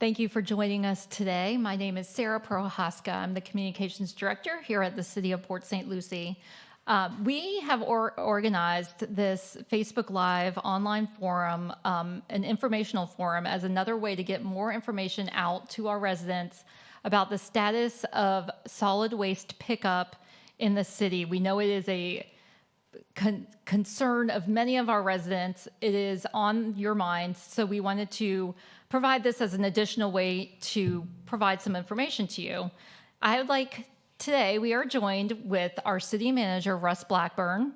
Thank you for joining us today. My name is Sarah Prohaska. I'm the Communications Director here at the City of Port St. Lucie. We have organized this Facebook Live online forum, an informational forum, as another way to get more information out to our residents about the status of solid waste pickup in the city. We know it is a concern of many of our residents. It is on your minds, so we wanted to provide this as an additional way to provide some information to you. I would like today, we are joined with our city manager, Russ Blackburn,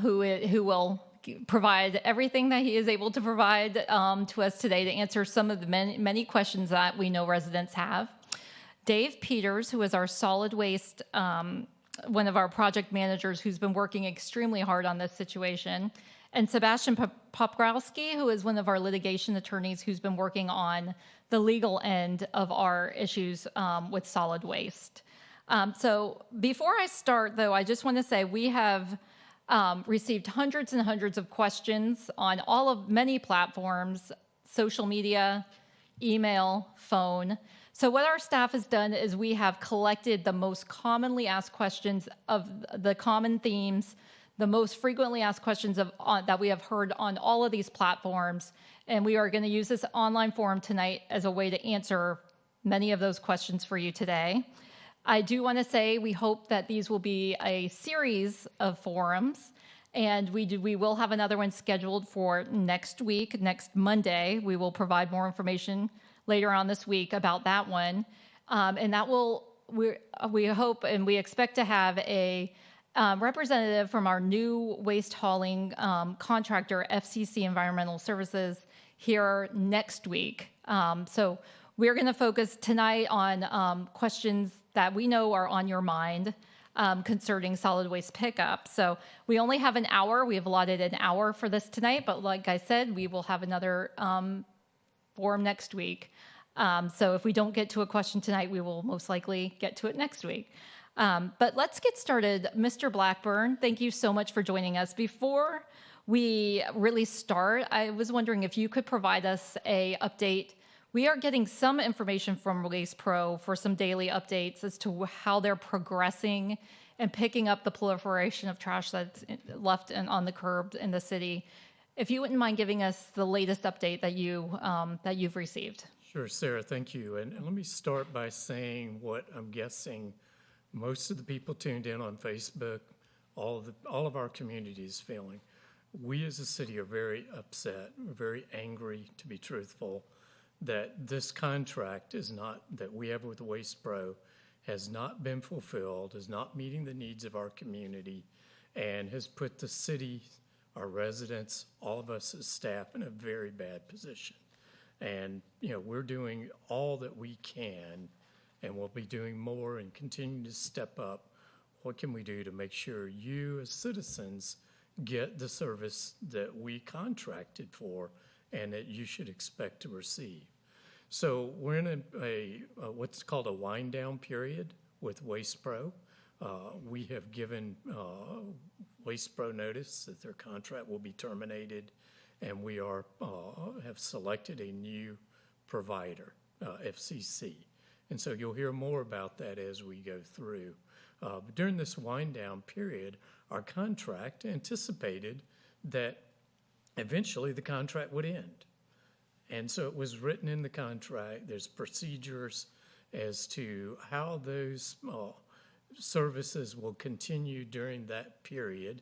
who will provide everything that he is able to provide to us today to answer some of the many questions that we know residents have. Dave Peters, who is our solid waste one of our project managers who's been working extremely hard on this situation, and Sebastian Poprowski, who is one of our litigation attorneys who's been working on the legal end of our issues with solid waste. So before I start, though, I just want to say we have received hundreds and hundreds of questions on many platforms, social media, email, phone. So what our staff has done is we have collected the most commonly asked questions of the common themes, the most frequently asked questions that we have heard on all of these platforms, and we are going to use this online forum tonight as a way to answer many of those questions for you today. I do want to say we hope that these will be a series of forums, and we will have another one scheduled for next week, next Monday. We will provide more information later on this week about that one. And that we hope and we expect to have a representative from our new waste hauling contractor, FCC Environmental Services, here next week. So we're going to focus tonight on questions that we know are on your mind concerning solid waste pickup. So we only have an hour. We have allotted an hour for this tonight, but like I said, we will have another forum next week. So if we don't get to a question tonight, we will most likely get to it next week. But let's get started. Mr. Blackburn, thank you so much for joining us. Before we really start, I was wondering if you could provide us an update. We are getting some information from Waste Pro for some daily updates as to how they're progressing and picking up the proliferation of trash that's left on the curb in the city. If you wouldn't mind giving us the latest update that you've received. Sure, Sarah, thank you. And let me start by saying what I'm guessing most of the people tuned in on Facebook, all of our community is feeling. We as a city are very upset, we're very angry, to be truthful, that this contract that we have with Waste Pro has not been fulfilled, is not meeting the needs of our community, and has put the city, our residents, all of us as staff in a very bad position. And, we're doing all that we can, and we'll be doing more and continue to step up. What can we do to make sure you as citizens get the service that we contracted for and that you should expect to receive? So we're in a what's called a wind down period with Waste Pro. We have given Waste Pro notice that their contract will be terminated, and we have selected a new provider, FCC. And so you'll hear more about that as we go through. But during this wind down period, our contract anticipated that eventually the contract would end. And so it was written in the contract, there's procedures as to how those services will continue during that period.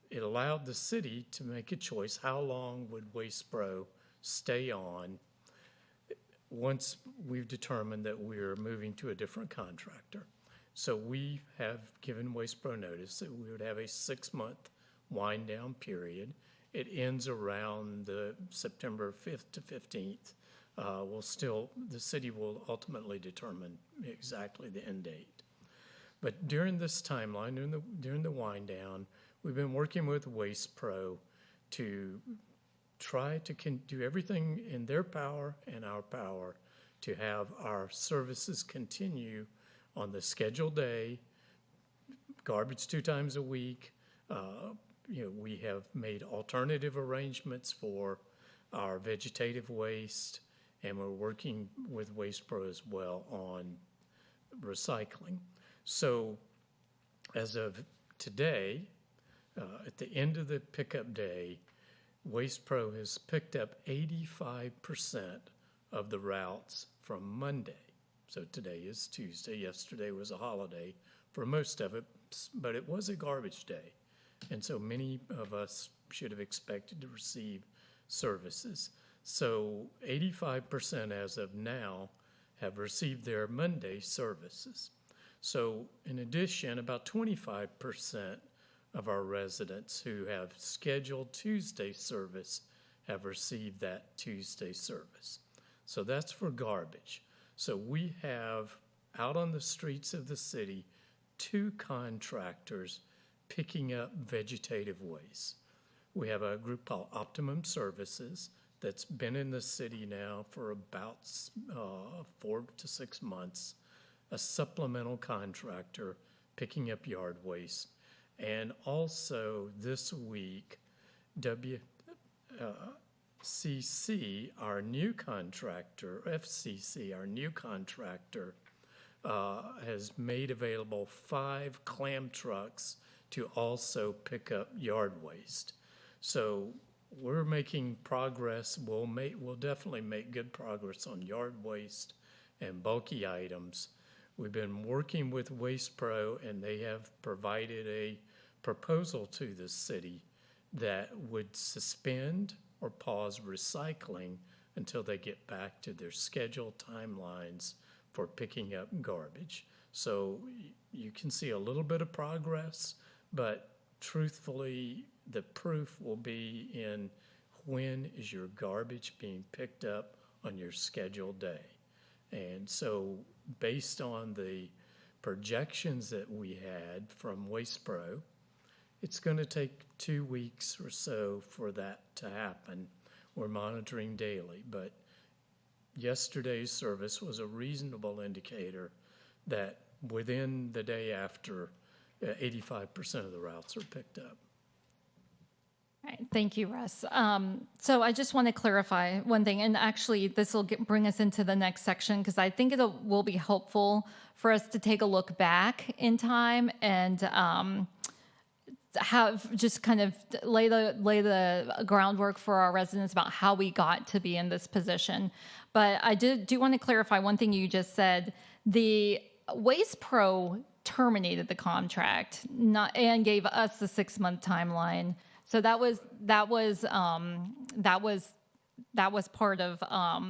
It allowed the city to make a choice. How long would Waste Pro stay on once we've determined that we're moving to a different contractor? So we have given Waste Pro notice that we would have a 6-month wind down period. It ends around the September 5th to 15th. The city will ultimately determine exactly the end date. But during this timeline, during the wind down, we've been working with Waste Pro to try to do everything in their power and our power to have our services continue on the scheduled day, garbage 2 times a week. We have made alternative arrangements for our vegetative waste. and we're working with Waste Pro as well on recycling. So as of today, at the end of the pickup day, Waste Pro has picked up 85% of the routes from Monday. So today is Tuesday. Yesterday was a holiday for most of it, but it was a garbage day. And so many of us should have expected to receive services. So 85% as of now have received their Monday services. So in addition, about 25% of our residents who have scheduled Tuesday service have received that Tuesday service. So that's for garbage. So we have out on the streets of the city 2 contractors picking up vegetative waste. We have a group called Optimum Services that's been in the city now for about 4 to 6 months, a supplemental contractor picking up yard waste. And also this week, FCC, our new contractor, has made available 5 clam trucks to also pick up yard waste. So we're making progress. We'll definitely make good progress on yard waste and bulky items. We've been working with Waste Pro, and they have provided a proposal to the city that would suspend or pause recycling until they get back to their scheduled timelines for picking up garbage. So you can see a little bit of progress, but truthfully, the proof will be in when is your garbage being picked up on your scheduled day. And so based on the projections that we had from Waste Pro, it's going to take 2 weeks or so for that to happen. We're monitoring daily, but yesterday's service was a reasonable indicator that within the day after, 85% of the routes are picked up. All right, thank you, Russ. So I just want to clarify one thing, and actually this will bring us into the next section because I think it will be helpful for us to take a look back in time and have just kind of lay the groundwork for our residents about how we got to be in this position. But I do want to clarify one thing you just said. The Waste Pro terminated the contract and gave us the 6-month timeline. So that was part of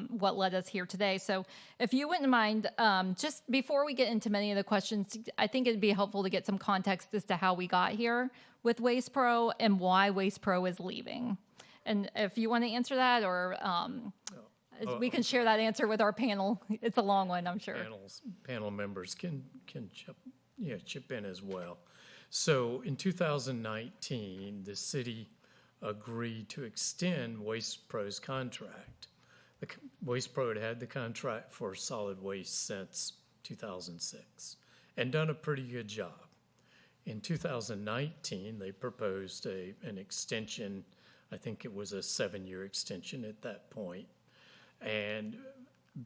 what led us here today. So if you wouldn't mind, just before we get into many of the questions, I think it'd be helpful to get some context as to how we got here with Waste Pro and why Waste Pro is leaving. And if you want to answer that, or we can share that answer with our panel. It's a long one, I'm sure. Panel members can chip in as well. So in 2019, the city agreed to extend Waste Pro's contract. Waste Pro had the contract for solid waste since 2006 and done a pretty good job. In 2019, they proposed an extension. I think it was a 7-year extension at that point. And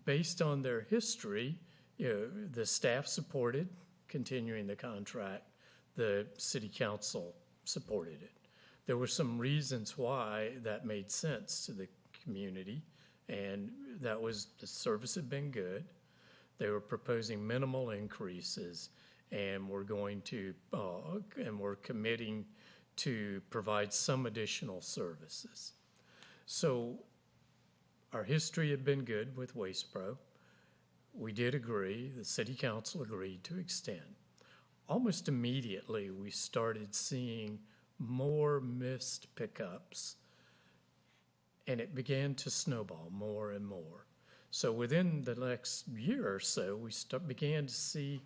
based on their history, the staff supported continuing the contract. The city council supported it. There were some reasons why that made sense to the community, and that was the service had been good. They were proposing minimal increases, and we're committing to provide some additional services. So our history had been good with Waste Pro. We did agree, the city council agreed to extend. Almost immediately, we started seeing more missed pickups, and it began to snowball more and more. So within the next year or so, we began to see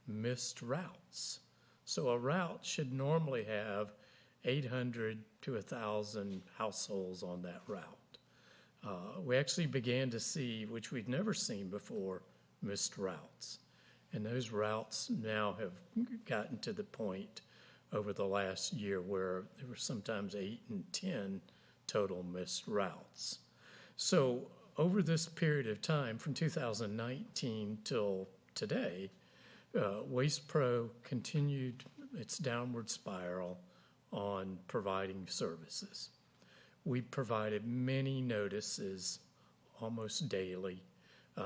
missed routes. So a route should normally have 800 to 1,000 households on that route. We actually began to see, which we'd never seen before, missed routes. And those routes now have gotten to the point over the last year where there were sometimes 8 and 10 total missed routes. So over this period of time, from 2019 till today, Waste Pro continued its downward spiral on providing services. We provided many notices almost daily.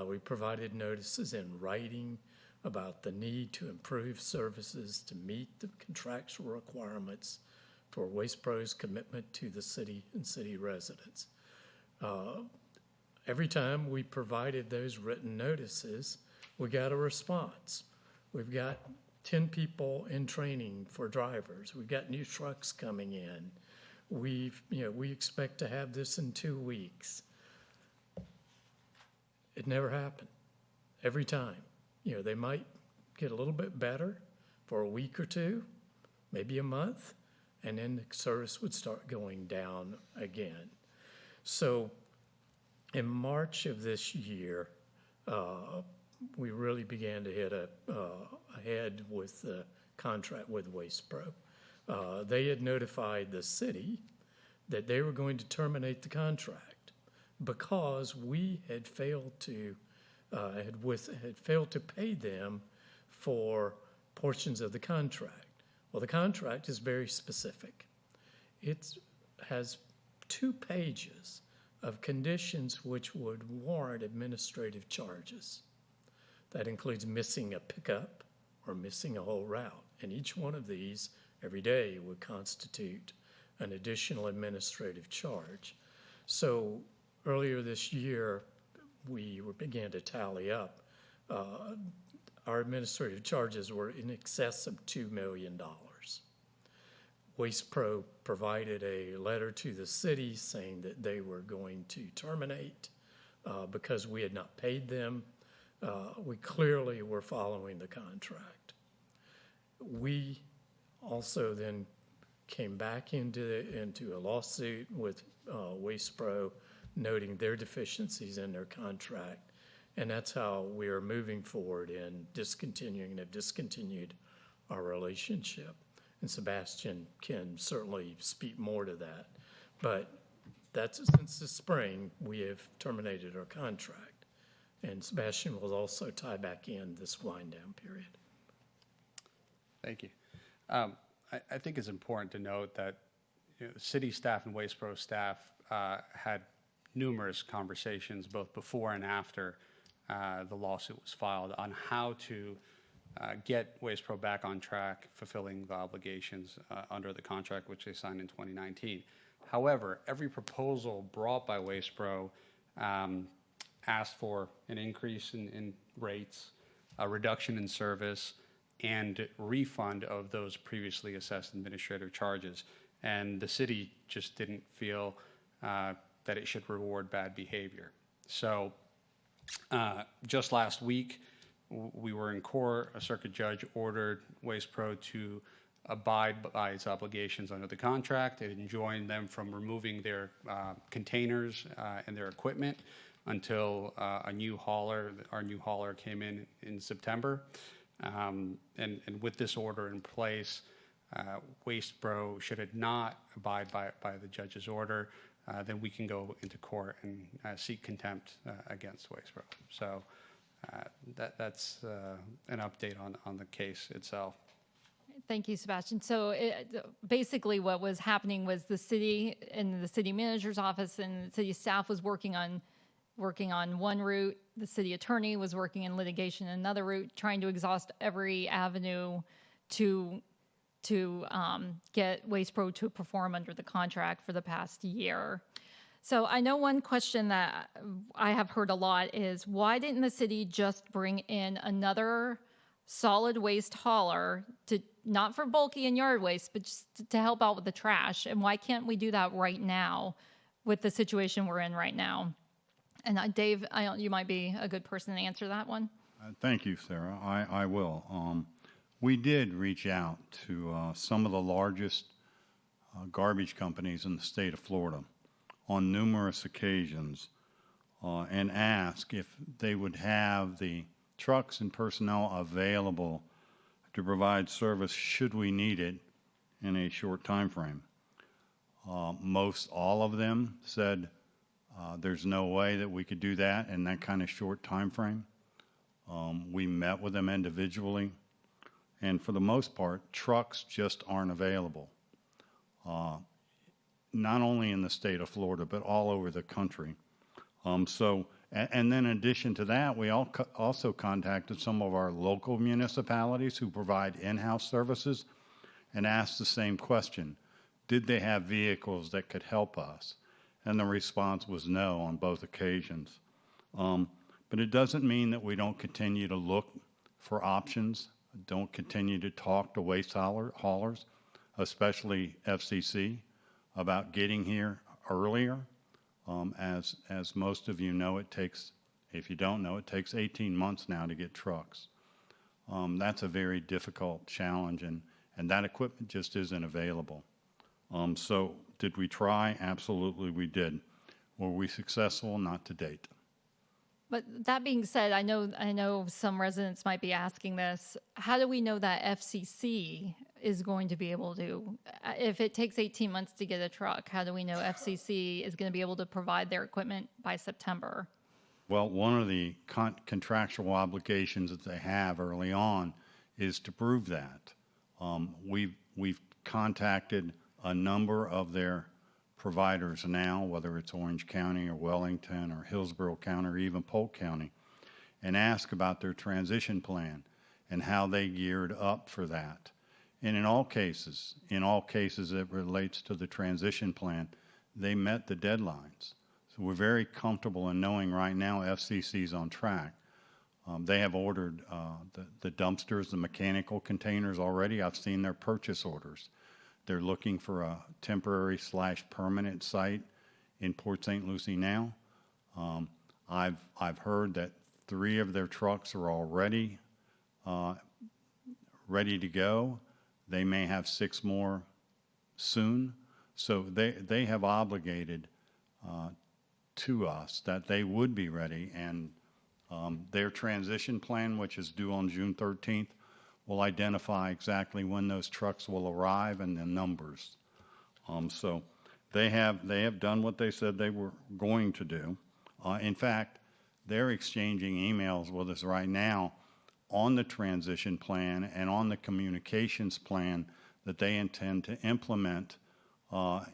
We provided notices in writing about the need to improve services to meet the contractual requirements for Waste Pro's commitment to the city and city residents. Every time we provided those written notices, we got a response. We've got 10 people in training for drivers. We've got new trucks coming in. We expect to have this in 2 weeks. It never happened. Every time. They might get a little bit better for a week or two, maybe a month, and then the service would start going down again. So in March of this year, we really began to hit ahead with the contract with Waste Pro. They had notified the city that they were going to terminate the contract because we had failed to pay them for portions of the contract. Well, the contract is very specific. It has 2 pages of conditions which would warrant administrative charges. That includes missing a pickup or missing a whole route. And each one of these every day would constitute an additional administrative charge. So earlier this year, we began to tally up. Our administrative charges were in excess of $2 million. Waste Pro provided a letter to the city saying that they were going to terminate because we had not paid them. We clearly were following the contract. We also then came back into a lawsuit with Waste Pro, noting their deficiencies in their contract, and that's how we are moving forward in have discontinued our relationship. And Sebastian can certainly speak more to that. But since the spring, we have terminated our contract. And Sebastian will also tie back in this wind down period. Thank you. I think it's important to note that city staff and Waste Pro staff had numerous conversations both before and after the lawsuit was filed on how to get Waste Pro back on track, fulfilling the obligations under the contract which they signed in 2019. However, every proposal brought by Waste Pro asked for an increase in rates, a reduction in service, and refund of those previously assessed administrative charges. And the city just didn't feel that it should reward bad behavior. So just last week, we were in court. A circuit judge ordered Waste Pro to abide by its obligations under the contract. It enjoined them from removing their containers and their equipment until our new hauler came in September. And with this order in place, Waste Pro, should it not abide by the judge's order, then we can go into court and seek contempt against Waste Pro. So that's an update on the case itself. Thank you, Sebastian. So basically what was happening was the city and the city manager's office and the city staff was working on one route. The city attorney was working in litigation in another route, trying to exhaust every avenue to get Waste Pro to perform under the contract for the past year. So I know one question that I have heard a lot is, why didn't the city just bring in another solid waste hauler, to not for bulky and yard waste, but just to help out with the trash? And why can't we do that right now with the situation we're in right now? And Dave, you might be a good person to answer that one. Thank you, Sarah. I will. We did reach out to some of the largest garbage companies in the state of Florida on numerous occasions and ask if they would have the trucks and personnel available to provide service should we need it in a short time frame. Most all of them said There's no way that we could do that in that kind of short time frame. We met with them individually, and for the most part, trucks just aren't available, not only in the state of Florida, but all over the country. And then in addition to that, we also contacted some of our local municipalities who provide in-house services and asked the same question. Did they have vehicles that could help us? And the response was no on both occasions. But it doesn't mean that we don't continue to look for options, don't continue to talk to waste haulers, especially FCC, about getting here earlier. As most of you know, it takes, if you don't know, it takes 18 months now to get trucks. That's a very difficult challenge, and that equipment just isn't available. So did we try? Absolutely we did. Were we successful? Not to date. But that being said, I know some residents might be asking this. How do we know that FCC is going to be able to, if it takes 18 months to get a truck, how do we know FCC is going to be able to provide their equipment by September? Well, one of the contractual obligations that they have early on is to prove that. We've contacted a number of their providers now, whether it's Orange County or Wellington or Hillsborough County or even Polk County, and ask about their transition plan and how they geared up for that. And in all cases it relates to the transition plan, they met the deadlines. So we're very comfortable in knowing right now FCC's on track. They have ordered the dumpsters, the mechanical containers already. I've seen their purchase orders. They're looking for a temporary/permanent site in Port St. Lucie now. I've heard that 3 of their trucks are already ready to go. They may have 6 more soon. So they have obligated to us that they would be ready, and their transition plan, which is due on June 13th, will identify exactly when those trucks will arrive and the numbers. So they have done what they said they were going to do. In fact, they're exchanging emails with us right now on the transition plan and on the communications plan that they intend to implement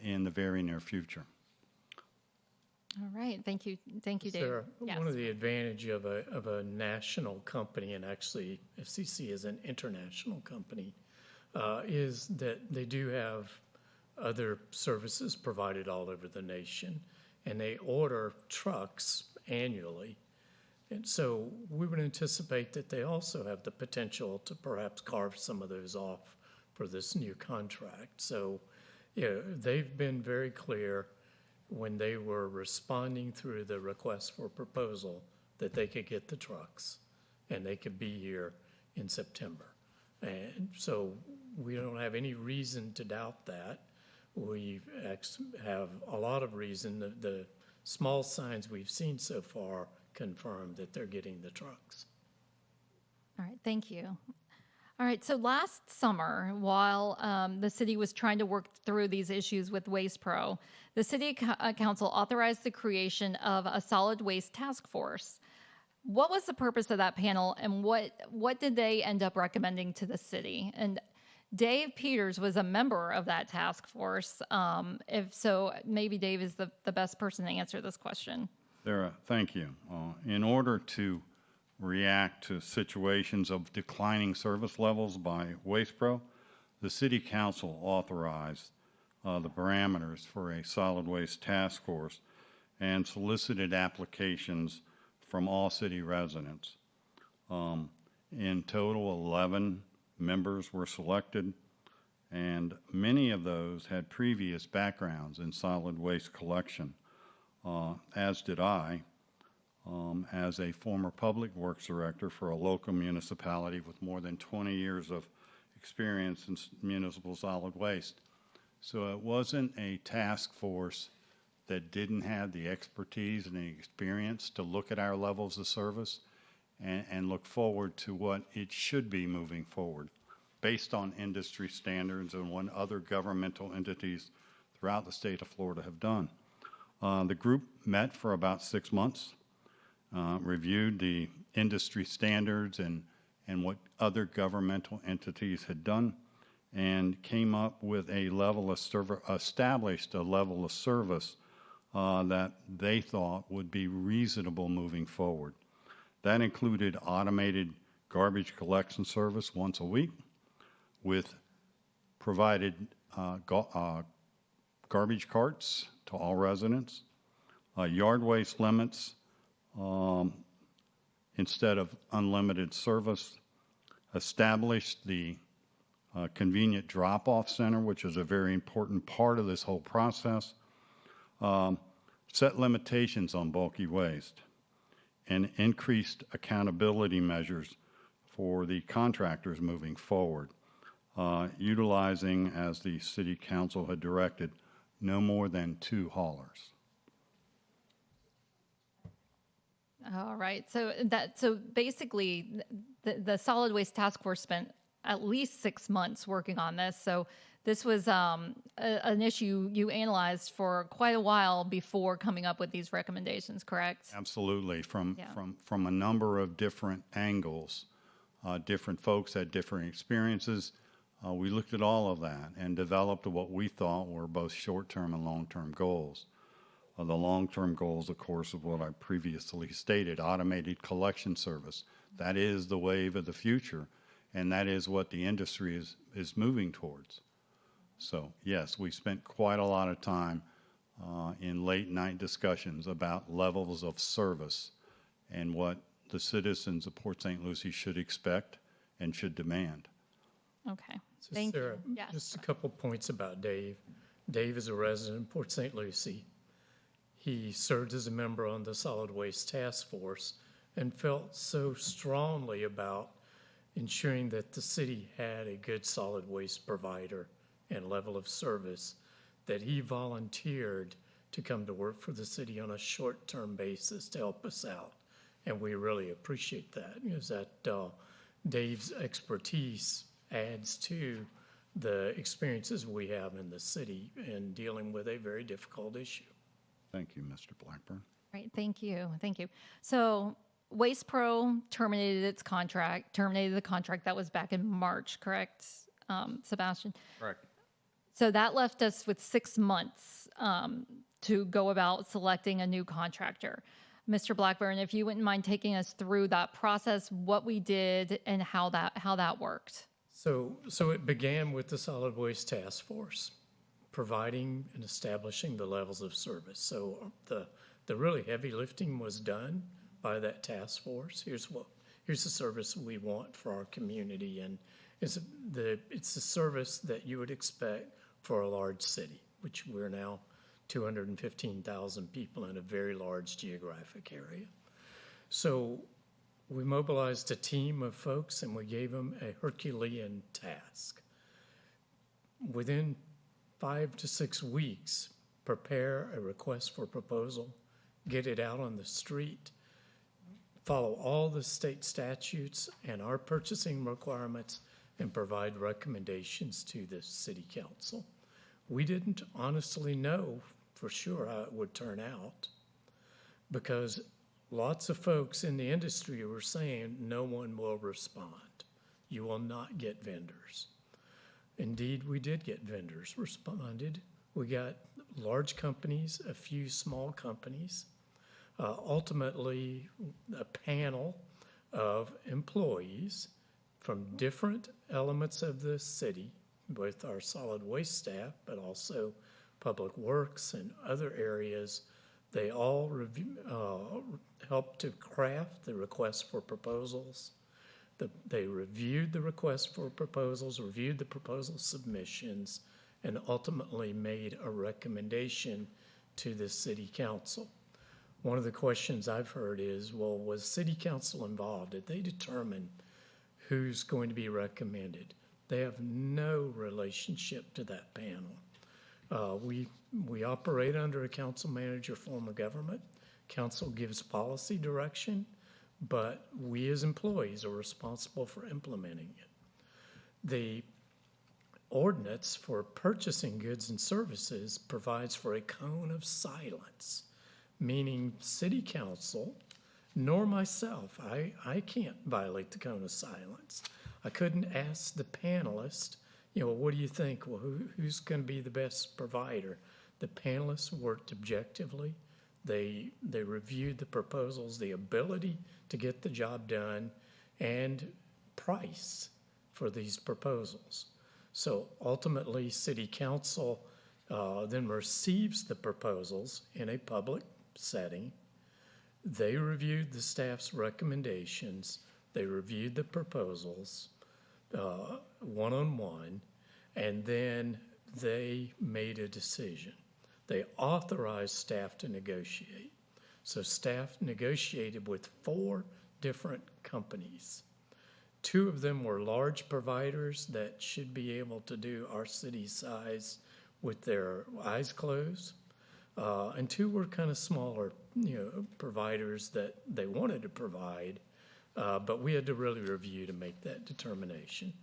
in the very near future. All right, thank you, Dave. Sarah, Yes. one of the advantage of a national company, and actually FCC is an international company, is that they do have other services provided all over the nation, and they order trucks annually. And so we would anticipate that they also have the potential to perhaps carve some of those off for this new contract. So, they've been very clear when they were responding through the request for proposal that they could get the trucks and they could be here in September. And so we don't have any reason to doubt that. We have a lot of reason. The small signs we've seen so far confirm that they're getting the trucks. All right, thank you. All right, so last summer, while the city was trying to work through these issues with Waste Pro, the city council authorized the creation of a solid waste task force. What was the purpose of that panel, and what did they end up recommending to the city? And Dave Peters was a member of that task force. If so, maybe Dave is the best person to answer this question. Sarah, thank you. In order to react to situations of declining service levels by Waste Pro, the City Council authorized the parameters for a solid waste task force and solicited applications from all city residents. In total, 11 members were selected, and many of those had previous backgrounds in solid waste collection, as did I. As a former public works director for a local municipality with more than 20 years of experience in municipal solid waste. So it wasn't a task force that didn't have the expertise and the experience to look at our levels of service and look forward to what it should be moving forward based on industry standards and what other governmental entities throughout the state of Florida have done. The group met for about 6 months, reviewed the industry standards and what other governmental entities had done, and came up with a level of service, established a level of service that they thought would be reasonable moving forward. That included automated garbage collection service once a week with provided garbage carts to all residents, yard waste limits instead of unlimited service, established the convenient drop-off center, which is a very important part of this whole process, set limitations on bulky waste, and increased accountability measures for the contractors moving forward, utilizing, as the city council had directed, no more than 2 haulers. All right. So basically, the solid waste task force spent at least 6 months working on this. So this was an issue you analyzed for quite a while before coming up with these recommendations, correct? Absolutely, from a number of different angles. Different folks had different experiences. We looked at all of that and developed what we thought were both short-term and long-term goals. The long-term goals, of course, of what I previously stated, automated collection service. That is the wave of the future, and that is what the industry is moving towards. So, yes, we spent quite a lot of time in late-night discussions about levels of service and what the citizens of Port St. Lucie should expect and should demand. Okay. So Thank Sarah, you. Yes. just a couple points about Dave. Dave is a resident of Port St. Lucie. He served as a member on the Solid Waste Task Force and felt so strongly about ensuring that the city had a good solid waste provider and level of service that he volunteered to come to work for the city on a short-term basis to help us out. And we really appreciate that, because that Dave's expertise adds to the experiences we have in the city in dealing with a very difficult issue. Thank you, Mr. Blackburn. Right. Thank you. Thank you. So Waste Pro terminated the contract. That was back in March, correct, Sebastian? Correct. So that left us with 6 months to go about selecting a new contractor. Mr. Blackburn, if you wouldn't mind taking us through that process, what we did and how that worked. So it began with the Solid Waste Task Force, providing and establishing the levels of service. So the really heavy lifting was done by that task force. Here's the service we want for our community, and it's the service that you would expect for a large city, which we're now 215,000 people in a very large geographic area. So we mobilized a team of folks and we gave them a Herculean task. Within 5 to 6 weeks, prepare a request for proposal, get it out on the street, follow all the state statutes and our purchasing requirements, and provide recommendations to the city council. We didn't honestly know for sure how it would turn out, because lots of folks in the industry were saying no one will respond. You will not get vendors. Indeed, we did get vendors responded. We got large companies, a few small companies, ultimately a panel of employees from different elements of the city, both our solid waste staff, but also public works and other areas. They all helped to craft the request for proposals. They reviewed the request for proposals, reviewed the proposal submissions, and ultimately made a recommendation to the city council. One of the questions I've heard is, well, was city council involved? Did they determine who's going to be recommended? They have no relationship to that panel. We operate under a council manager form of government. Council gives policy direction, but we as employees are responsible for implementing it. ordinance for purchasing goods and services provides for a cone of silence, meaning city council nor myself, I can't violate the cone of silence. I couldn't ask the panelist, what do you think? Well, who's going to be the best provider? The panelists worked objectively. They reviewed the proposals, the ability to get the job done, and price for these proposals. So ultimately, City Council then receives the proposals in a public setting. They reviewed the staff's recommendations. They reviewed the proposals one-on-one, and then they made a decision. They authorized staff to negotiate. So staff negotiated with 4 different companies. 2 of them were large providers that should be able to do our city size with their eyes closed. And 2 were kind of smaller, providers that they wanted to provide, but we had to really review to make that determination.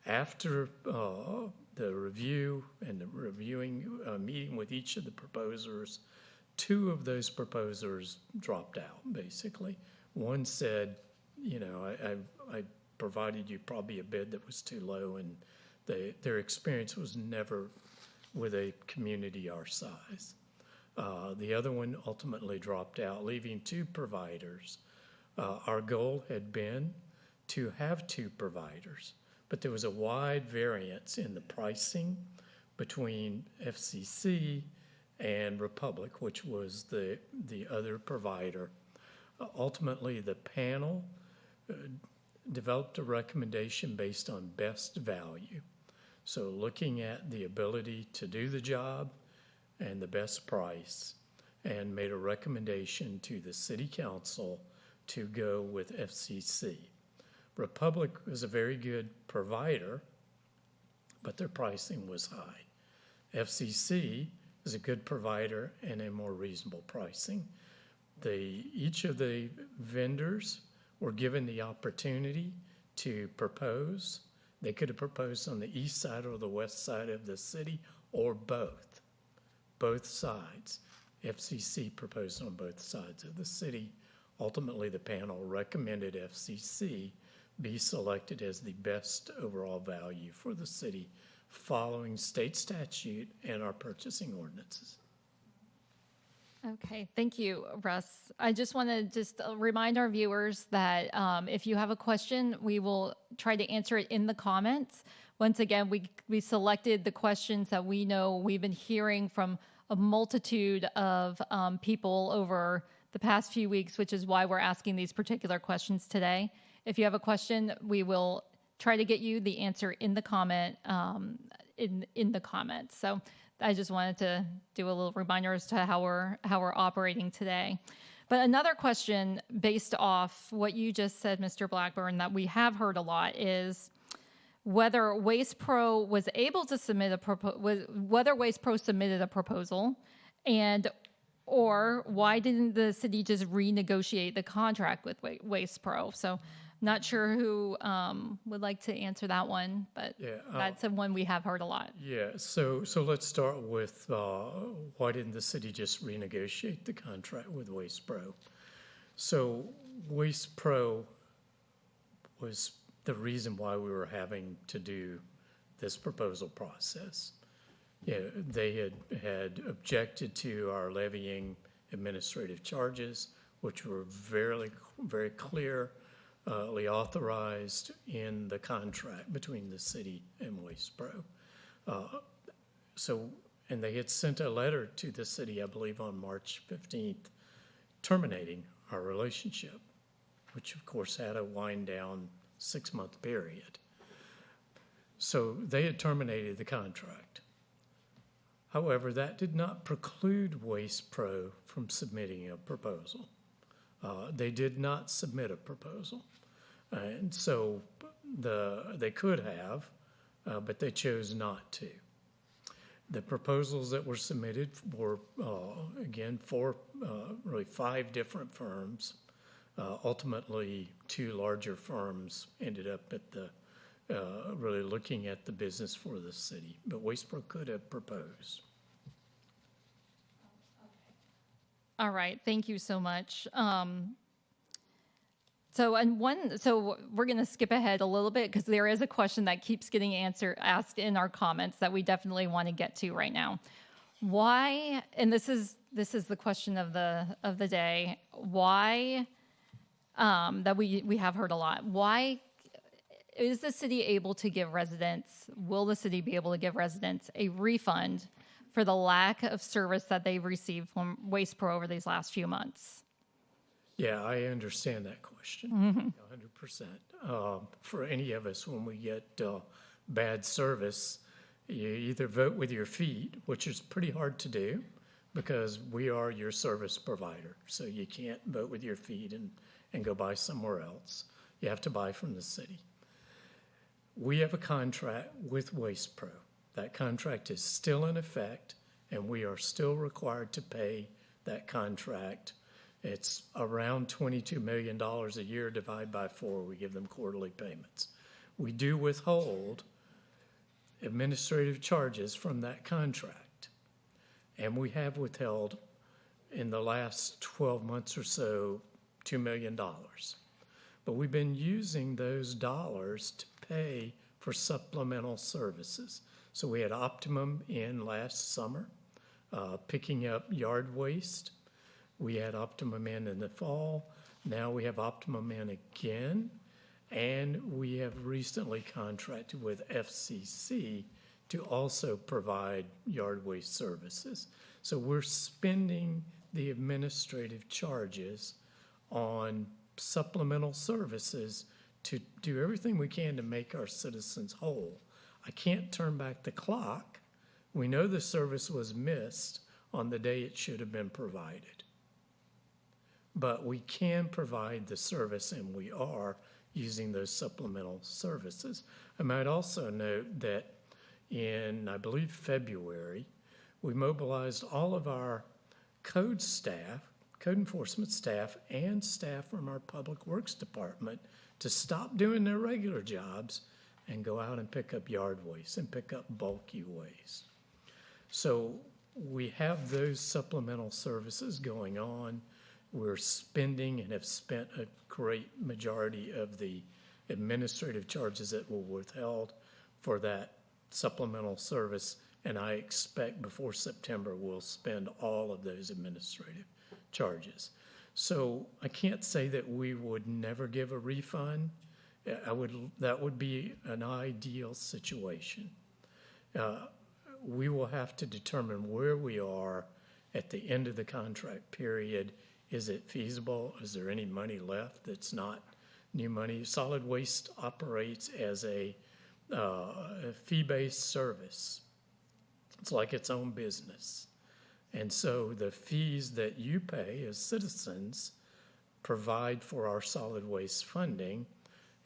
After the review and the reviewing meeting with each of the proposers, 2 of those proposers dropped out, basically. One said, I provided you probably a bid that was too low, and their experience was never with a community our size. The other one ultimately dropped out, leaving 2 providers. Our goal had been to have 2 providers, but there was a wide variance in the pricing between FCC and Republic, which was the other provider. Ultimately, the panel developed a recommendation based on best value. So looking at the ability to do the job and the best price, and made a recommendation to the city council to go with FCC. Republic was a very good provider, but their pricing was high. FCC is a good provider and a more reasonable pricing. Each of the vendors were given the opportunity to propose. They could have proposed on the east side or the west side of the city, or both sides. FCC proposed on both sides of the city. Ultimately, the panel recommended FCC be selected as the best overall value for the city, following state statute and our purchasing ordinances. Okay, thank you, Russ. I just want to remind our viewers that if you have a question, we will try to answer it in the comments. Once again, we selected the questions that we know we've been hearing from a multitude of people over the past few weeks, which is why we're asking these particular questions today. If you have a question, we will try to get you the answer in the comment in the comments. So I just wanted to do a little reminder as to how we're operating today. But another question based off what you just said, Mr. Blackburn, that we have heard a lot is whether Waste Pro was able to submit whether Waste Pro submitted a proposal, or why didn't the city just renegotiate the contract with Waste Pro? So not sure who would like to answer that one, but that's the one we have heard a lot. Yeah, so let's start with why didn't the city just renegotiate the contract with Waste Pro? So Waste Pro was the reason why we were having to do this proposal process. They had objected to our levying administrative charges, which were very, very clearly authorized in the contract between the city and Waste Pro. And they had sent a letter to the city, I believe on March 15th, terminating our relationship, which of course had a wind down 6-month period. So they had terminated the contract. However, that did not preclude Waste Pro from submitting a proposal. They did not submit a proposal. And so they could have, but they chose not to. The proposals that were submitted were, again, really 5 different firms. Ultimately, 2 larger firms ended up at really looking at the business for the city. But Waste Pro could have proposed. All right, thank you so much. So we're going to skip ahead a little bit because there is a question that keeps getting asked in our comments that we definitely want to get to right now. Why? And this is the question of the day. Why? That we have heard a lot. Why is the city able to give residents? Will the city be able to give residents a refund for the lack of service that they've received from Waste Pro over these last few months? Yeah, I understand that question, 100%. For any of us, when we get bad service, you either vote with your feet, which is pretty hard to do because we are your service provider. So you can't vote with your feet and go buy somewhere else. You have to buy from the city. We have a contract with Waste Pro. That contract is still in effect, and we are still required to pay that contract. It's around $22 million a year, divided by 4. We give them quarterly payments. We do withhold administrative charges from that contract, and we have withheld in the last 12 months or so $2 million. But we've been using those dollars to pay for supplemental services. So we had Optimum in last summer, picking up yard waste. We had Optimum in the fall. Now we have Optimum in again. And we have recently contracted with FCC to also provide yard waste services. So we're spending the administrative charges on supplemental services to do everything we can to make our citizens whole. I can't turn back the clock. We know the service was missed on the day it should have been provided. But we can provide the service, and we are using those supplemental services. I might also note that in, I believe, February, we mobilized all of our code enforcement staff, and staff from our Public Works Department to stop doing their regular jobs and go out and pick up yard waste and pick up bulky waste. So we have those supplemental services going on. We're spending and have spent a great majority of the administrative charges that were withheld for that supplemental service, and I expect before September we'll spend all of those administrative charges. So I can't say that we would never give a refund. That would be an ideal situation. We will have to determine where we are at the end of the contract period. Is it feasible? Is there any money left that's not new money? Solid waste operates as a fee-based service. It's like its own business. And so the fees that you pay as citizens provide for our solid waste funding,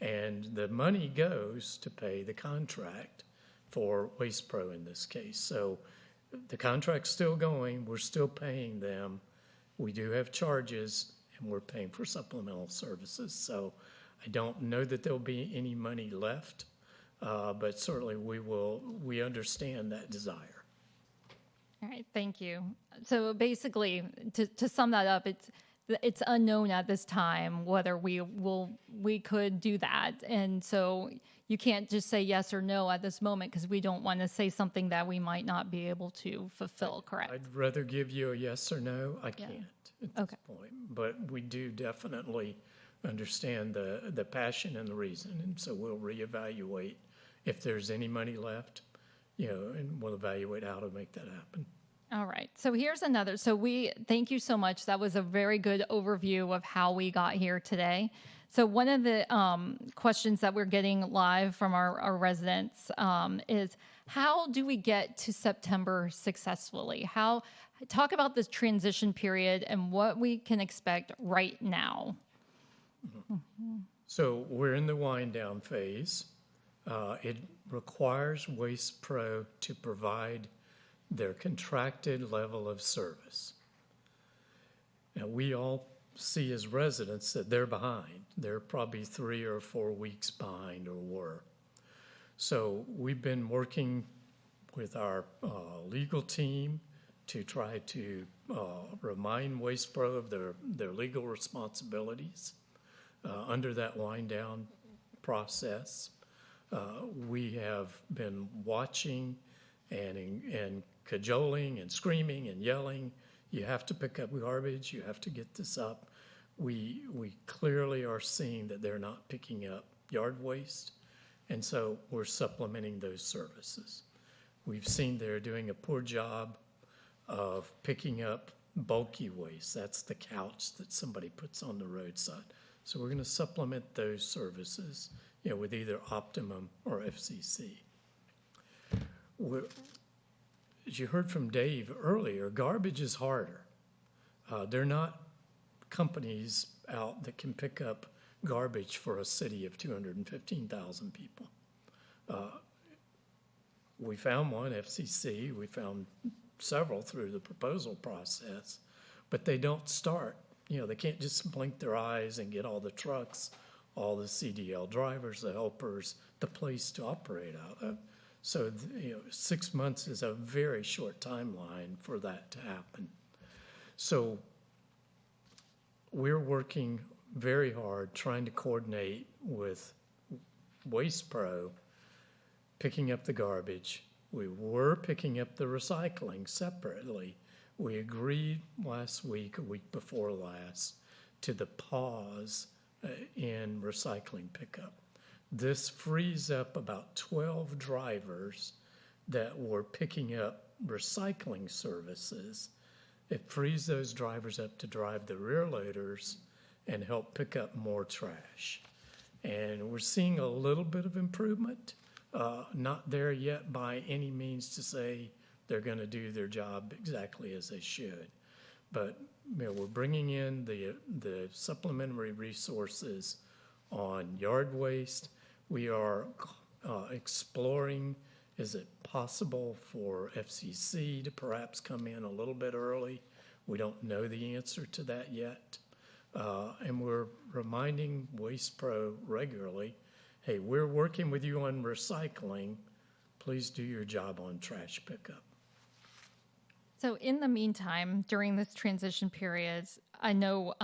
and the money goes to pay the contract for Waste Pro in this case. So the contract's still going, we're still paying them. We do have charges, and we're paying for supplemental services. So I don't know that there'll be any money left, but certainly we understand that desire. All right, thank you. So basically, to sum that up, it's unknown at this time whether we could do that, and so you can't just say yes or no at this moment because we don't want to say something that we might not be able to fulfill. Correct? I'd rather give you a yes or no. I can't at this point, but we do definitely understand the passion and the reason, and so we'll reevaluate if there's any money left, and we'll evaluate how to make that happen. All right. So here's another. So thank you so much. That was a very good overview of how we got here today. So one of the questions that we're getting live from our residents is, how do we get to September successfully? Talk about this transition period and what we can expect right now. So we're in the wind down phase. It requires Waste Pro to provide their contracted level of service. Now, we all see as residents that they're behind. They're probably 3 or 4 weeks behind or were. So we've been working with our legal team to try to remind Waste Pro of their legal responsibilities under that wind down process. We have been watching and cajoling and screaming and yelling. You have to pick up garbage. You have to get this up. We clearly are seeing that they're not picking up yard waste, and so we're supplementing those services. We've seen they're doing a poor job of picking up bulky waste. That's the couch that somebody puts on the roadside. So we're going to supplement those services, with either Optimum or FCC. As you heard from Dave earlier, garbage is harder. There are not companies out that can pick up garbage for a city of 215,000 people. We found one, FCC. We found several through the proposal process, but they don't start. They can't just blink their eyes and get all the trucks, all the CDL drivers, the helpers, the place to operate out of. So, 6 months is a very short timeline for that to happen. So we're working very hard trying to coordinate with Waste Pro, picking up the garbage. We were picking up the recycling separately. We agreed last week, a week before last, to the pause in recycling pickup. This frees up about 12 drivers that were picking up recycling services. It frees those drivers up to drive the rear loaders and help pick up more trash. And we're seeing a little bit of improvement. Not there yet by any means to say they're going to do their job exactly as they should. But we're bringing in the supplementary resources on yard waste. We are exploring, is it possible for FCC to perhaps come in a little bit early? We don't know the answer to that yet. And we're reminding Waste Pro regularly, hey, we're working with you on recycling. Please do your job on trash pickup. So in the meantime, during this transition period, I know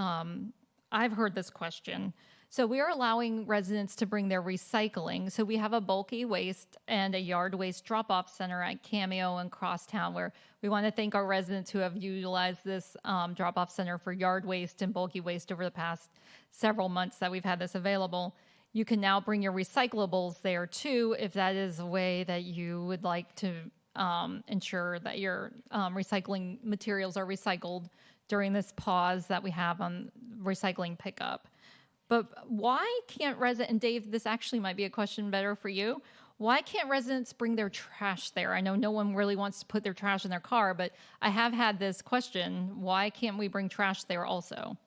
I've heard this question. So we are allowing residents to bring their recycling. So we have a bulky waste and a yard waste drop-off center at Cameo and Crosstown, where we want to thank our residents who have utilized this drop-off center for yard waste and bulky waste over the past several months that we've had this available. You can now bring your recyclables there too, if that is a way that you would like to ensure that your recycling materials are recycled during this pause that we have on recycling pickup. But why can't residents, and Dave, this actually might be a question better for you. Why can't residents bring their trash there? I know no one really wants to put their trash in their car, but I have had this question. Why can't we bring trash there also?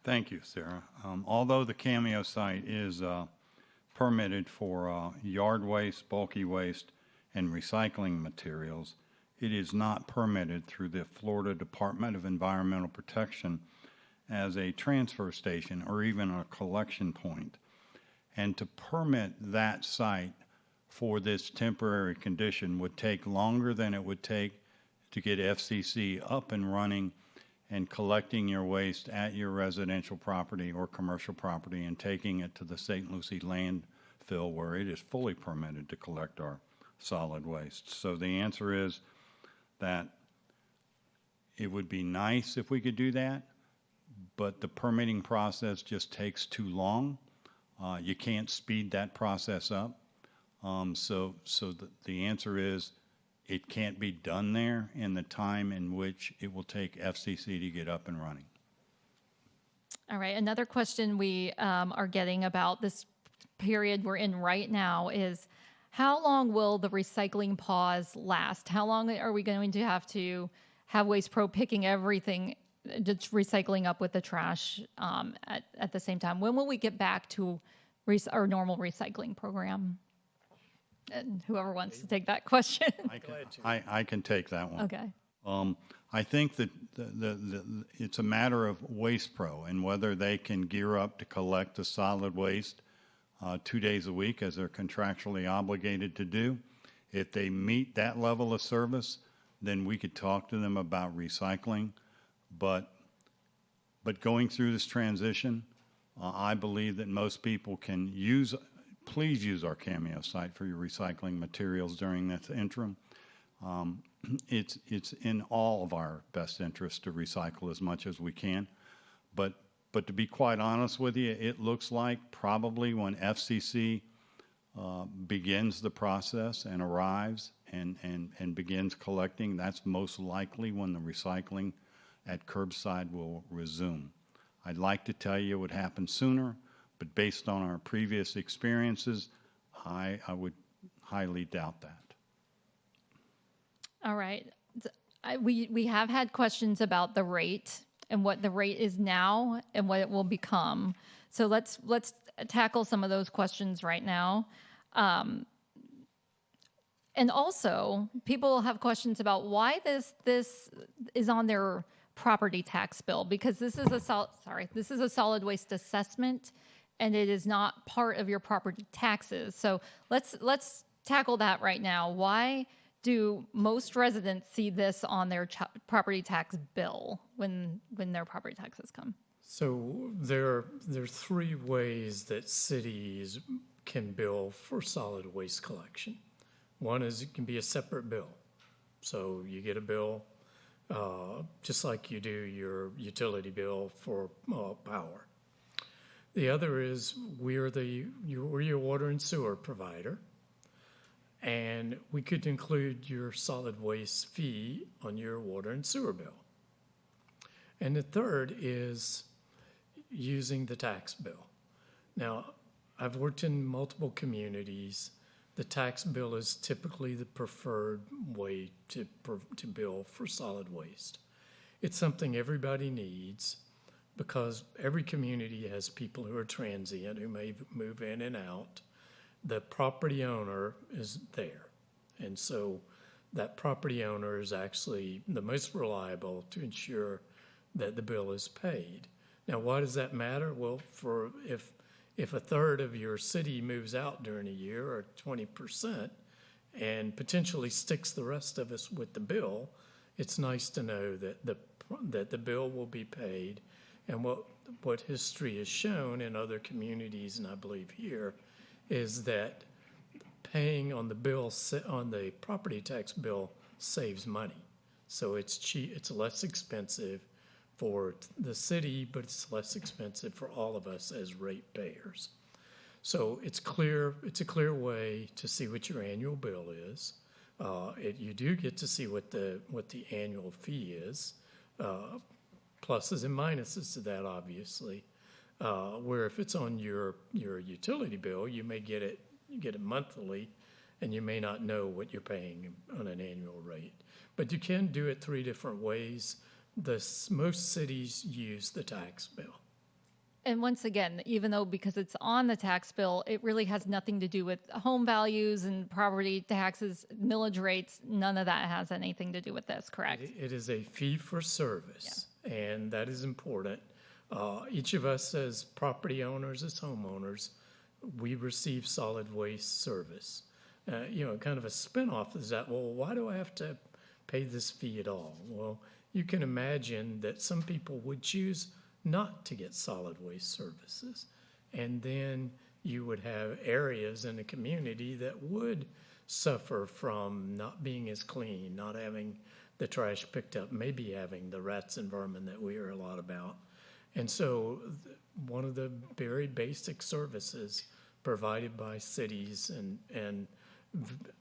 Thank you, Sarah. Although the Cameo site is permitted for yard waste, bulky waste, and recycling materials, it is not permitted through the Florida Department of Environmental Protection as a transfer station or even a collection point. And to permit that site for this temporary condition would take longer than it would take to get FCC up and running and collecting your waste at your residential property or commercial property and taking it to the St. Lucie landfill where it is fully permitted to collect our solid waste. So the answer is that it would be nice if we could do that, but the permitting process just takes too long. You can't speed that process up. So the answer is it can't be done there in the time in which it will take FCC to get up and running. All right. Another question we are getting about this period we're in right now is, how long will the recycling pause last? How long are we going to have Waste Pro picking everything, just recycling up with the trash at the same time? When will we get back to our normal recycling program? And whoever wants to take that question. I can take that one. Okay. I think that it's a matter of Waste Pro and whether they can gear up to collect the solid waste 2 days a week as they're contractually obligated to do. If they meet that level of service, then we could talk to them about recycling. But going through this transition, I believe that most people can please use our Cameo site for your recycling materials during this interim. It's in all of our best interest to recycle as much as we can. But to be quite honest with you, it looks like probably when FCC begins the process and arrives and begins collecting, that's most likely when the recycling at curbside will resume. I'd like to tell you it would happen sooner, but based on our previous experiences, I would highly doubt that. All right. We have had questions about the rate and what the rate is now and what it will become. So let's tackle some of those questions right now. And also, people have questions about why this is on their property tax bill, because this is a solid waste assessment, and it is not part of your property taxes. So let's tackle that right now. Why do most residents see this on their property tax bill when their property taxes come? So there are three ways that cities can bill for solid waste collection. One is it can be a separate bill. So you get a bill just like you do your utility bill for power. The other is we're your water and sewer provider, and we could include your solid waste fee on your water and sewer bill. And the third is using the tax bill. Now, I've worked in multiple communities. The tax bill is typically the preferred way to bill for solid waste. It's something everybody needs because every community has people who are transient, who may move in and out. The property owner is there. And so that property owner is actually the most reliable to ensure that the bill is paid. Now, why does that matter? Well, if a third of your city moves out during a year, or 20%, and potentially sticks the rest of us with the bill, it's nice to know that the bill will be paid. And what history has shown in other communities, and I believe here, is that paying on the property tax bill saves money. So it's cheap, it's less expensive for the city, but it's less expensive for all of us as ratepayers. So it's a clear way to see what your annual bill is. You do get to see what the annual fee is, pluses and minuses to that, obviously. Where if it's on your utility bill, you get it monthly, and you may not know what you're paying on an annual rate. But you can do it three different ways. Most cities use the tax bill. And once again, even though because it's on the tax bill, it really has nothing to do with home values and property taxes, millage rates. None of that has anything to do with this, correct? It is a fee for service, and that is important. Each of us as property owners, as homeowners, we receive solid waste service. Kind of a spinoff is that, well, why do I have to pay this fee at all? Well, you can imagine that some people would choose not to get solid waste services. And then you would have areas in the community that would suffer from not being as clean, not having the trash picked up, maybe having the rats and vermin that we hear a lot about. And so one of the very basic services provided by cities, and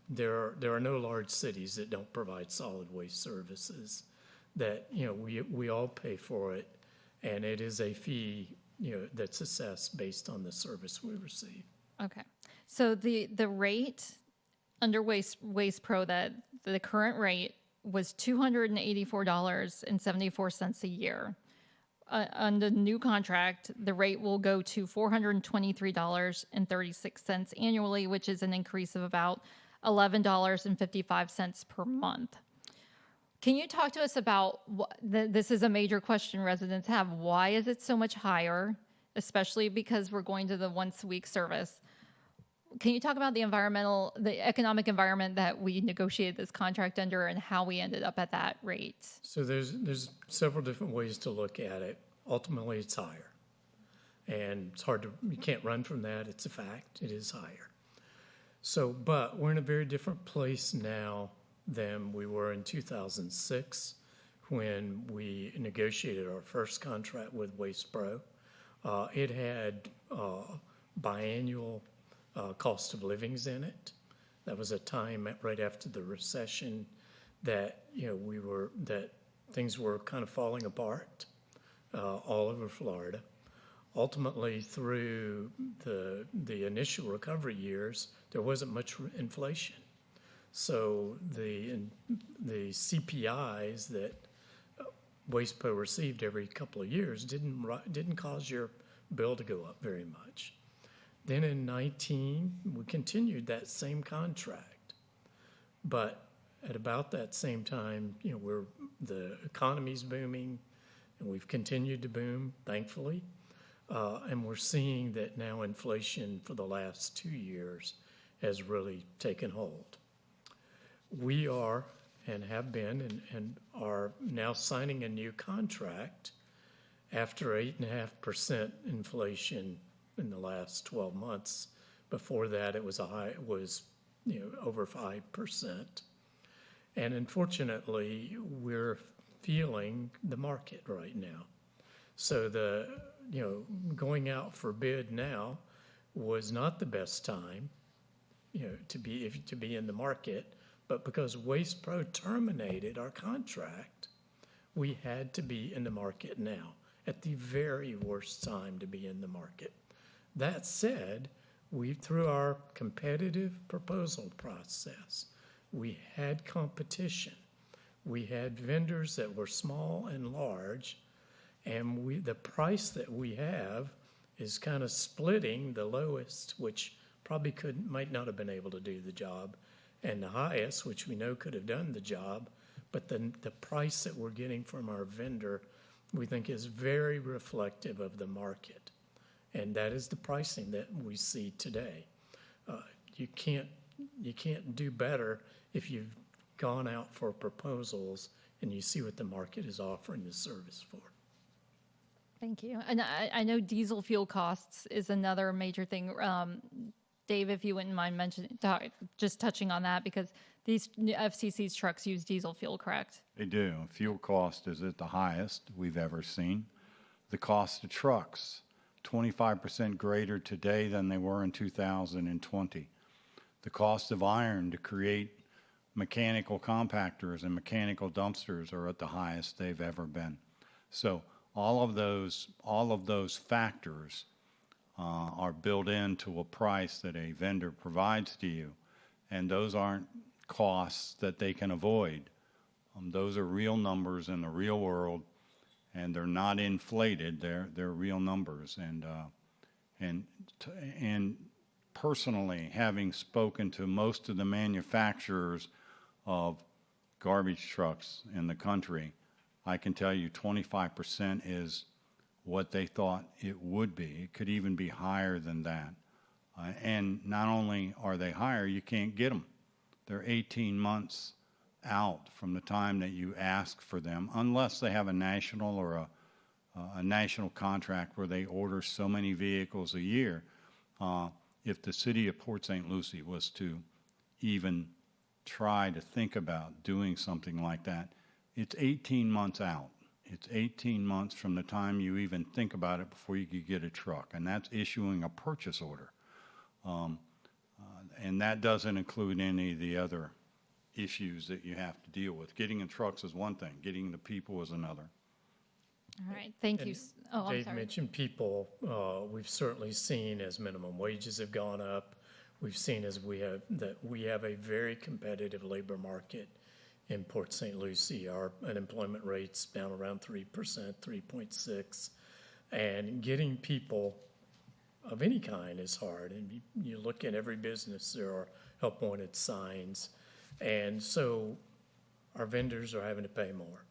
there are no large cities that don't provide solid waste services, that we all pay for it, and it is a fee that's assessed based on the service we receive. Okay. So the rate under Waste Pro, that the current rate was $284.74 a year. On the new contract, the rate will go to $423.36 annually, which is an increase of about $11.55 per month. Can you talk to us about this is a major question residents have. Why is it so much higher, especially because we're going to the once a week service? can you talk about the economic environment that we negotiated this contract under and how we ended up at that rate? So there's several different ways to look at it. Ultimately, it's higher. And it's hard to, you can't run from that. It's a fact. It is higher. So, but we're in a very different place now than we were in 2006 when we negotiated our first contract with Waste Pro. It had biannual cost of livings in it. That was a time right after the recession that, that things were kind of falling apart all over Florida. Ultimately, through the initial recovery years, there wasn't much inflation. So the CPIs that Waste Pro received every couple of years didn't cause your bill to go up very much. Then in 19, we continued that same contract, but at about that same time, the economy's booming, and we've continued to boom, thankfully, and we're seeing that now inflation for the last 2 years has really taken hold. We are and have been and are now signing a new contract after 8.5% inflation in the last 12 months. Before that, it was over 5%. And unfortunately, we're feeling the market right now. So going out for bid now was not the best time, to be in the market. But because Waste Pro terminated our contract, we had to be in the market now, at the very worst time to be in the market. That said, through our competitive proposal process, we had competition. We had vendors that were small and large, and the price that we have is kind of splitting the lowest, which probably might not have been able to do the job, and the highest, which we know could have done the job, but the price that we're getting from our vendor, we think is very reflective of the market. And that is the pricing that we see today. You can't do better if you've gone out for proposals and you see what the market is offering the service for. Thank you. And I know diesel fuel costs is another major thing. Dave, if you wouldn't mind just touching on that, because these FCC's trucks use diesel fuel, correct? They do. Fuel cost is at the highest we've ever seen. The cost of trucks, 25% greater today than they were in 2020. The cost of iron to create mechanical compactors and mechanical dumpsters are at the highest they've ever been. So all of those factors are built into a price that a vendor provides to you, and those aren't costs that they can avoid. Those are real numbers in the real world, and they're not inflated. They're real numbers. And personally, having spoken to most of the manufacturers of garbage trucks in the country, I can tell you 25% is what they thought it would be. It could even be higher than that. And not only are they higher, you can't get them. They're 18 months out from the time that you ask for them, unless they have a national or a national contract where they order so many vehicles a year. If the city of Port St. Lucie was to even try to think about doing something like that, it's 18 months out. It's 18 months from the time you even think about it before you could get a truck, and that's issuing a purchase order. And that doesn't include any of the other issues that you have to deal with. Getting the trucks is one thing, getting the people is another. All right, thank you. Oh, I'm Dave sorry. mentioned people. We've certainly seen as minimum wages have gone up. We've seen we have a very competitive labor market in Port St. Lucie. Our unemployment rate's down around 3%, 3.6%, and getting people of any kind is hard. And you look at every business, there are help wanted signs, and so our vendors are having to pay more.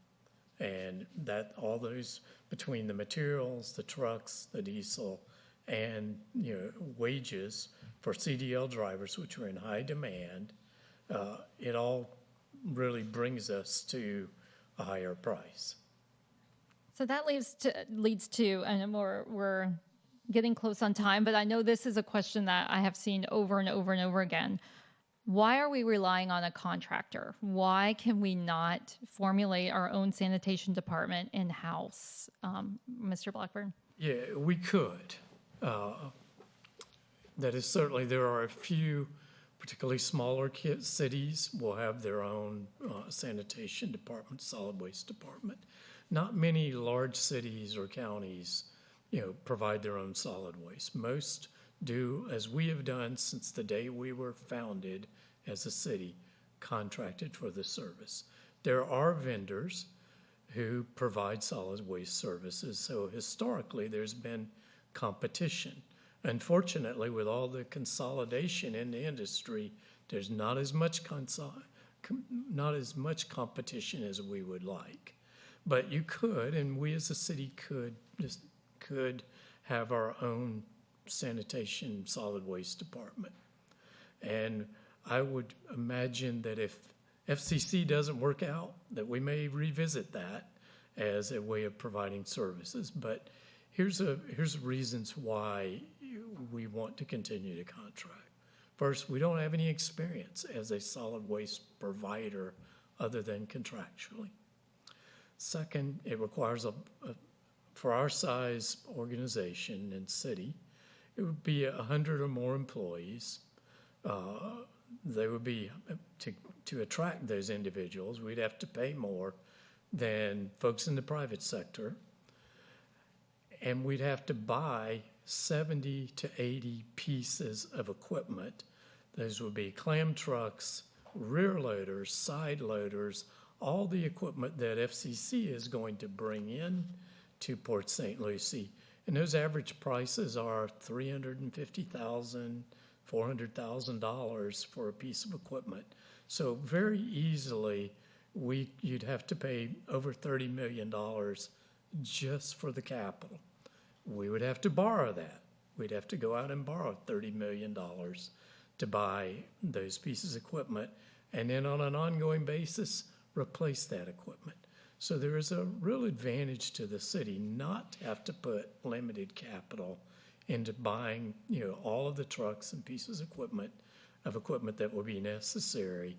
And that all those between the materials, the trucks, the diesel, and wages for CDL drivers, which are in high demand, it all really brings us to a higher price. So that leads to, and we're getting close on time, but I know this is a question that I have seen over and over and over again. Why are we relying on a contractor? Why can we not formulate our own sanitation department in-house? Mr. Blackburn? Yeah, we could. That is certainly, there are a few, particularly smaller cities will have their own sanitation department, solid waste department. Not many large cities or counties, provide their own solid waste. Most do, as we have done since the day we were founded as a city, contracted for the service. There are vendors who provide solid waste services, so historically there's been competition. Unfortunately, with all the consolidation in the industry, there's not as much competition as we would like. But you could, and we as a city could have our own sanitation solid waste department. And I would imagine that if FCC doesn't work out, that we may revisit that as a way of providing services. But here's reasons why we want to continue to contract. First, we don't have any experience as a solid waste provider other than contractually. Second, it requires for our size organization and city, it would be 100 or more employees. They would be, to attract those individuals, we'd have to pay more than folks in the private sector. And we'd have to buy 70 to 80 pieces of equipment. Those would be clam trucks, rear loaders, side loaders, all the equipment that FCC is going to bring in to Port St. Lucie. And those average prices are $350,000, $400,000 for a piece of equipment. So very easily, you'd have to pay over $30 million just for the capital. We would have to borrow that. We'd have to go out and borrow $30 million to buy those pieces of equipment, and then on an ongoing basis, replace that equipment. So there is a real advantage to the city not to have to put limited capital into buying, all of the trucks and pieces of equipment that will be necessary,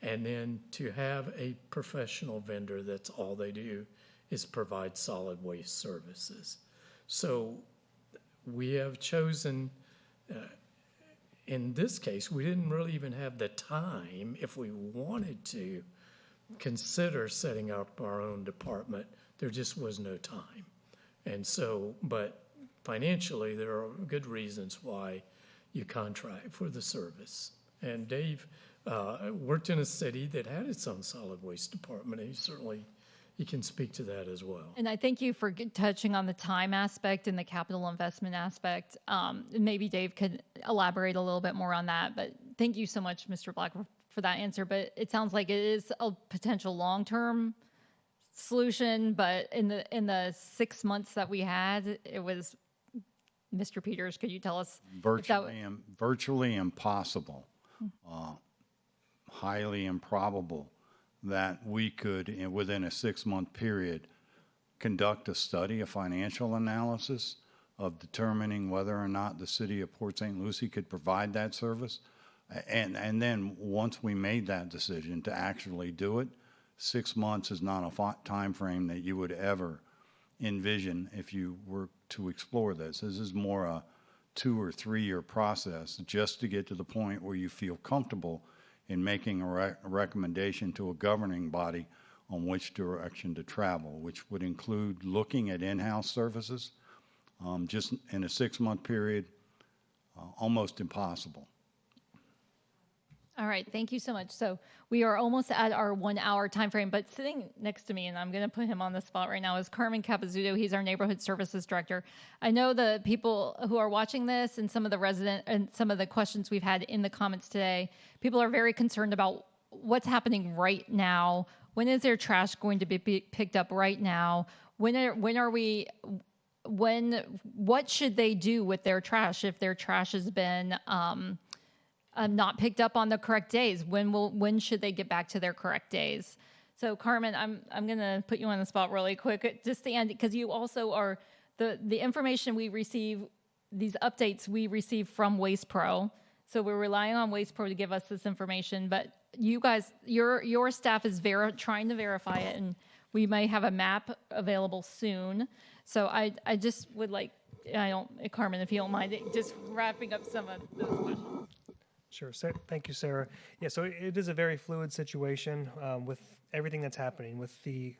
and then to have a professional vendor that's all they do is provide solid waste services. So we have chosen, in this case, we didn't really even have the time, if we wanted to, consider setting up our own department. There just was no time. And so, but financially, there are good reasons why you contract for the service. And Dave worked in a city that had its own solid waste department, and he can speak to that as well. And I thank you for touching on the time aspect and the capital investment aspect. Maybe Dave could elaborate a little bit more on that, but thank you so much, Mr. Black, for that answer. But it sounds like it is a potential long-term solution, but in the 6 months that we had, it was, Mr. Peters, could you tell us? Virtually impossible, highly improbable that we could, within a 6-month period, conduct a study, a financial analysis of determining whether or not the city of Port St. Lucie could provide that service. And then once we made that decision to actually do it, 6 months is not a time frame that you would ever envision if you were to explore this. This is more a 2 or 3 year process just to get to the point where you feel comfortable in making a recommendation to a governing body on which direction to travel, which would include looking at in-house services. Just in a 6-month period, almost impossible. All right, thank you so much. So we are almost at our 1 hour time frame, but sitting next to me, and I'm going to put him on the spot right now, is Carmen Capizzuto. He's our neighborhood services director. I know the people who are watching this and some of the questions we've had in the comments today, people are very concerned about what's happening right now. When is their trash going to be picked up right now? When are we what should they do with their trash if their trash has been not picked up on the correct days? When should they get back to their correct days? So Carmen, I'm gonna put you on the spot really quick, just the end, because you also are the information we receive, these updates we receive from Waste Pro. So we're relying on Waste Pro to give us this information, but you guys, your staff is trying to verify it, and we may have a map available soon. So I just would like, Carmen, if you don't mind, just wrapping up some of those questions. Sure. Thank you, Sarah. Yeah, so it is a very fluid situation with everything that's happening, with the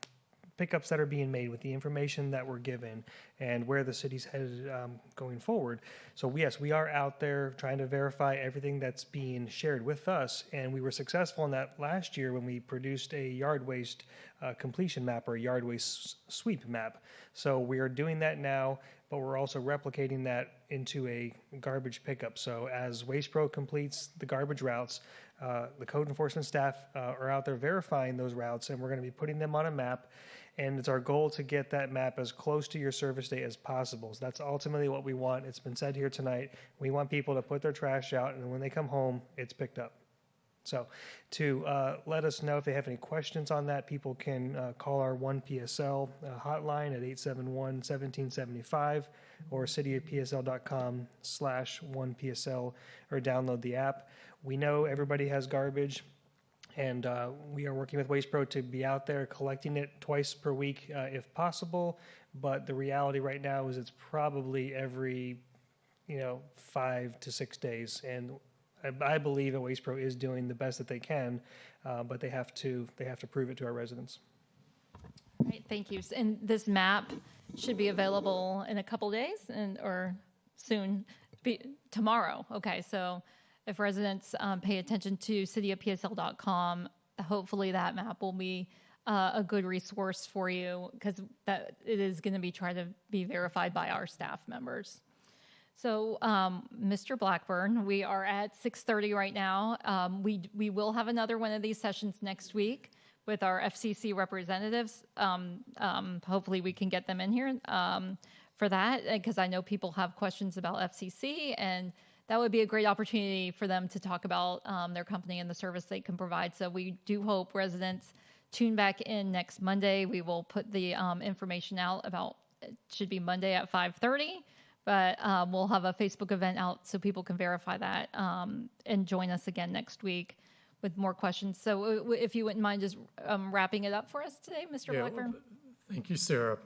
pickups that are being made, with the information that we're given, and where the city's headed going forward. So yes, we are out there trying to verify everything that's being shared with us, and we were successful in that last year when we produced a yard waste completion map, or a yard waste sweep map. So we are doing that now, but we're also replicating that into a garbage pickup. So as Waste Pro completes the garbage routes, the code enforcement staff are out there verifying those routes, and we're going to be putting them on a map. And it's our goal to get that map as close to your service day as possible. So that's ultimately what we want. It's been said here tonight. We want people to put their trash out, and when they come home, it's picked up. So to let us know if they have any questions on that, people can call our 1PSL hotline at 871-1775 or cityofpsl.com/1PSL, or download the app. We know everybody has garbage, and we are working with Waste Pro to be out there collecting it twice per week if possible. But the reality right now is it's probably every 5 to 6 days, and I believe that Waste Pro is doing the best that they can, but they have to prove it to our residents. All right, thank you. And this map should be available in a couple days, or soon, tomorrow. Okay, so if residents pay attention to cityofpsl.com, hopefully that map will be a good resource for you, because that it is going to be tried to be verified by our staff members. So, Mr. Blackburn, we are at 6:30 right now. We will have another one of these sessions next week with our FCC representatives. Hopefully we can get them in here for that, because I know people have questions about FCC, and that would be a great opportunity for them to talk about their company and the service they can provide. So we do hope residents tune back in next Monday. We will put the information out it should be Monday at 5:30. But we'll have a Facebook event out so people can verify that and join us again next week with more questions. So if you wouldn't mind just wrapping it up for us today, Mr. Blackburn. Thank you, Sarah.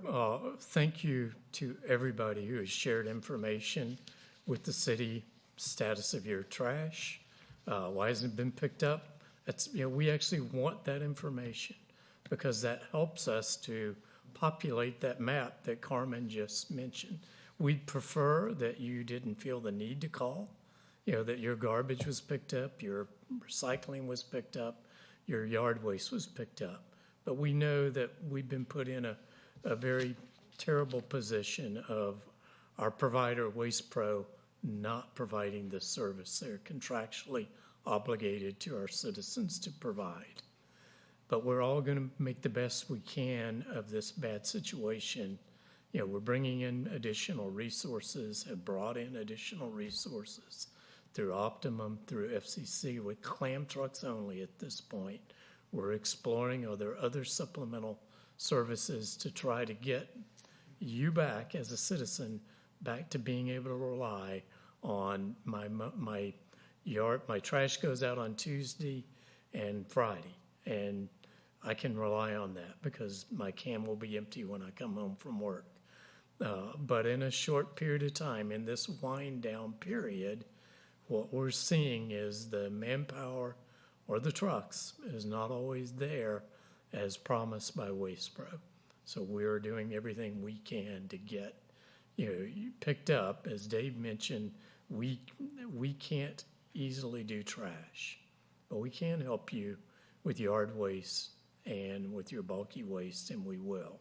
Thank you to everybody who has shared information with the city, status of your trash, why hasn't it been picked up. We actually want that information, because that helps us to populate that map that Carmen just mentioned. We'd prefer that you didn't feel the need to call, that your garbage was picked up, your recycling was picked up, your yard waste was picked up. But we know that we've been put in a very terrible position of our provider, Waste Pro, not providing the service they're contractually obligated to our citizens to provide. But we're all going to make the best we can of this bad situation. We're bringing in additional resources, have brought in additional resources through Optimum, through FCC, with clam trucks only at this point. We're exploring, are there other supplemental services to try to get you back as a citizen, back to being able to rely on my trash goes out on Tuesday and Friday, and I can rely on that because my can will be empty when I come home from work. But in a short period of time, in this wind down period, what we're seeing is the manpower or the trucks is not always there as promised by Waste Pro. So we're doing everything we can to get picked up. As Dave mentioned, we can't easily do trash, but we can help you with yard waste and with your bulky waste, and we will.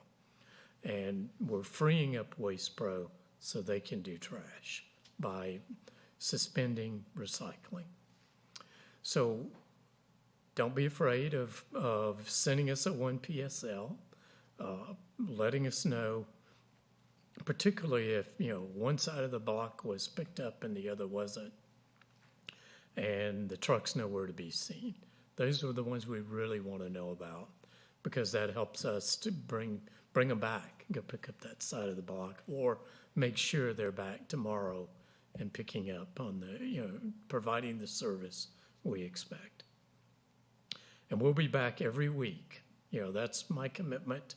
And we're freeing up Waste Pro so they can do trash by suspending recycling. So don't be afraid of sending us a 1PSL, letting us know particularly if, one side of the block was picked up and the other wasn't, and the truck's nowhere to be seen. Those are the ones we really want to know about, because that helps us to bring them back, go pick up that side of the block, or make sure they're back tomorrow and picking up on providing the service we expect. And we'll be back every week. That's my commitment.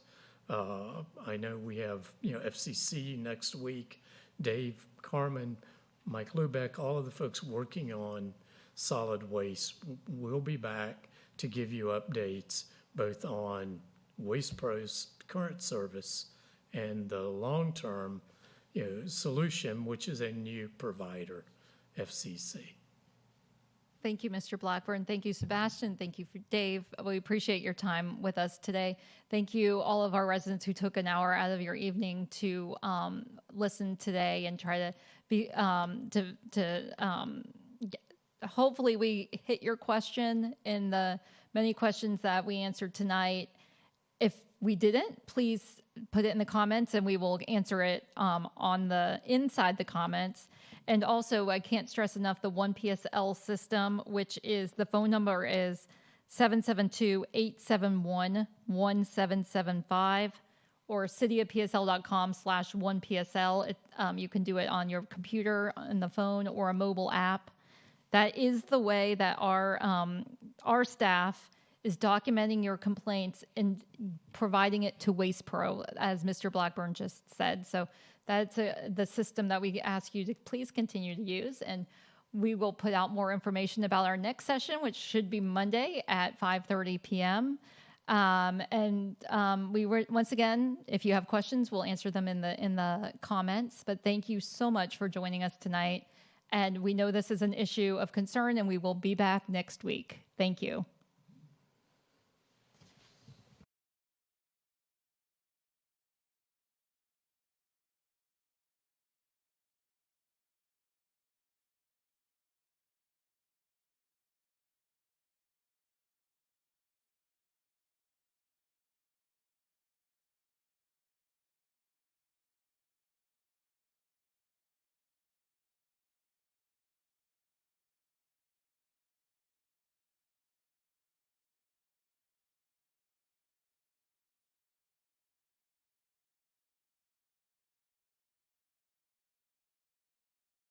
I know we have, FCC next week, Dave Carmen, Mike Lubeck, all of the folks working on solid waste. We'll be back to give you updates both on Waste Pro's current service and the long-term, solution, which is a new provider, FCC. Thank you, Mr. Blackburn. Thank you, Sebastian. Thank you, Dave. We appreciate your time with us today. Thank you, all of our residents who took an hour out of your evening to listen today and try to be hopefully we hit your question in the many questions that we answered tonight. If we didn't, please put it in the comments and we will answer it inside the comments. And also, I can't stress enough the 1PSL system, which is, the phone number is 772-871-1775 or cityofpsl.com/1PSL. You can do it on your computer, on the phone, or a mobile app. That is the way that our staff is documenting your complaints and providing it to Waste Pro, as Mr. Blackburn just said. So that's the system that we ask you to please continue to use. And we will put out more information about our next session, which should be Monday at 5:30 p.m. Once again, if you have questions, we'll answer them in the comments. But thank you so much for joining us tonight. And we know this is an issue of concern, and we will be back next week. Thank you.